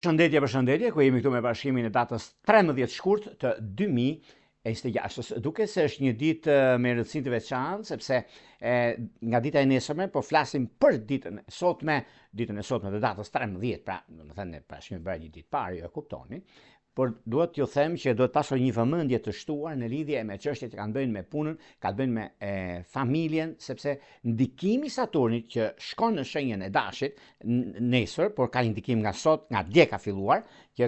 Përshëndetje, ku jemi këtu me bashkimin e datës 13 shkurt të 2026. Duke se është një ditë me rëndësi të veçantë, sepse nga dita e nesërme, po flasim për ditën e sotme të datës 13, pra, domethënë bashkimi bërë një ditë parë, jo e kuptoni. Por duhet t'ju them që duhet pasur një vëmendje të shtuar në lidhje me çështjet që kanë bëjnë me punën, kanë bëjnë me familjen, sepse ndikimi i Saturnit që shkon në shenjën e Dashit nesër, por ka një ndikim nga sot, nga dje ka filluar, që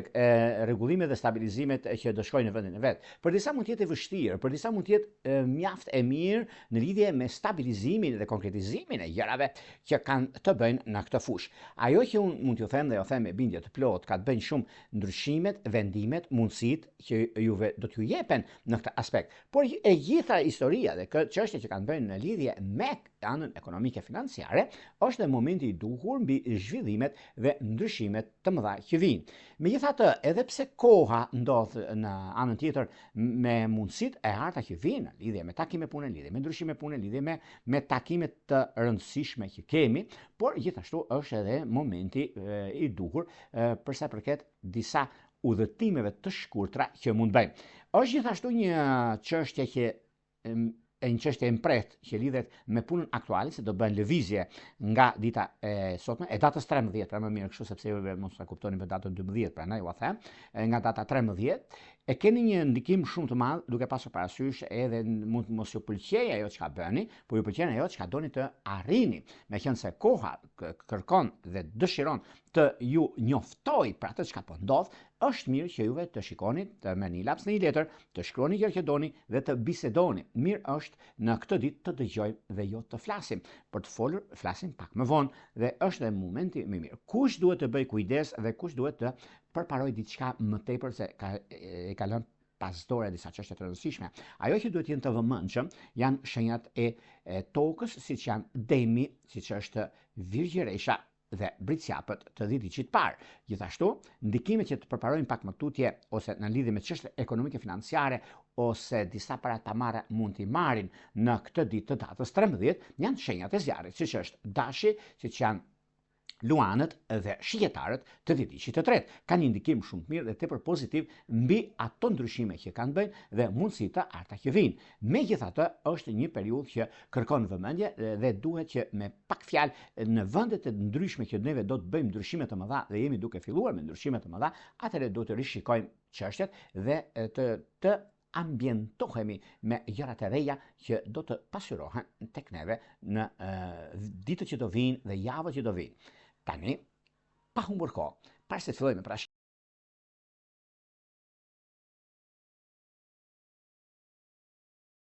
rregullimet dhe stabilizimet që do shkojnë në vendin e vet. Për disa mund të jetë e vështirë, për disa mund të jetë mjaft e mirë në lidhje me stabilizimin dhe konkretizimin e gjërave që kanë të bëjnë në këtë fushë. Ajo që unë mund t'ju them dhe jo them me bindje të plot, ka të bëjnë shumë ndryshimet, vendimet, mundësitë që juve do t'ju jepen në këtë aspekt. Por e gjitha historia dhe çështjet që kanë bëjnë në lidhje me anën ekonomike financiare, është dhe momenti i duhur mbi zhvillimet dhe ndryshimet të mëdha që vijnë. Megjithatë, edhe pse koha ndodh në anën tjetër me mundësitë e harta që vijnë, lidhje me takime pune, lidhje me ndryshime pune, lidhje me takime të rëndësishme që kemi, por gjithashtu është edhe momenti i duhur për sa përket disa udhëtimeve të shkurtra që mund bëjmë. Është gjithashtu një çështje që një çështje e mprehtë që lidhet me punën aktuale, se do bëjnë lëvizje nga dita e sotme, e datës 13, pra më mirë kështu sepse juve mos ta kuptoni për datën 12, pra ne ju a them, nga data 13, e keni një ndikim shumë të madh duke pasur parasysh edhe mund mos ju pëlqejë ajo çka bëni, por ju pëlqen ajo çka doni të arrini, meqense koha kërkon dhe dëshiron të ju njoftoj për atë çka po ndodh, është mirë që juve të shikoni, të merrni laps në një letër, të shkruani gjë që doni dhe të bisedoni. Mirë është në këtë ditë të dëgjojmë dhe jo të flasim. Për të folur, flasim pak më vonë dhe është dhe momenti më mirë. Kush duhet të bëj kujdes dhe kush duhet të përparoj diçka më tepër se e ka lënë pas dore disa çështje të rëndësishme. Ajo që duhet jenë të vëmendshëm janë shenjat e tokës, siç janë Demi, siç është Virgjëresha dhe Britsjapët të dhjeticit parë. Gjithashtu, ndikimet që të përparojnë pak më tutje ose në lidhje me çështje ekonomike financiare ose disa paratamare mund t'i marrin në këtë ditë të datës 13, janë shenjat e zjarrit, siç është Dashi, siç janë Luanët dhe Shijetarët të dhjeticit të tretë. Ka një ndikim shumë të mirë dhe tepër pozitiv mbi ato ndryshime që kanë bëjnë dhe mundësitë të arta që vijnë. Megjithatë, është një periudhë që kërkon vëmendje dhe duhet që me pak fjalë në vendet e ndryshme që neve do të bëjmë ndryshime të mëdha dhe jemi duke filluar me ndryshime të mëdha, atëherë do të rishikojmë çështjet dhe të ambientohemi me gjërat e reja që do të pasyrohen tek neve në ditët që do vijnë dhe javët që do vijnë. Tani, pa humbur kohë, para se të fillojmë me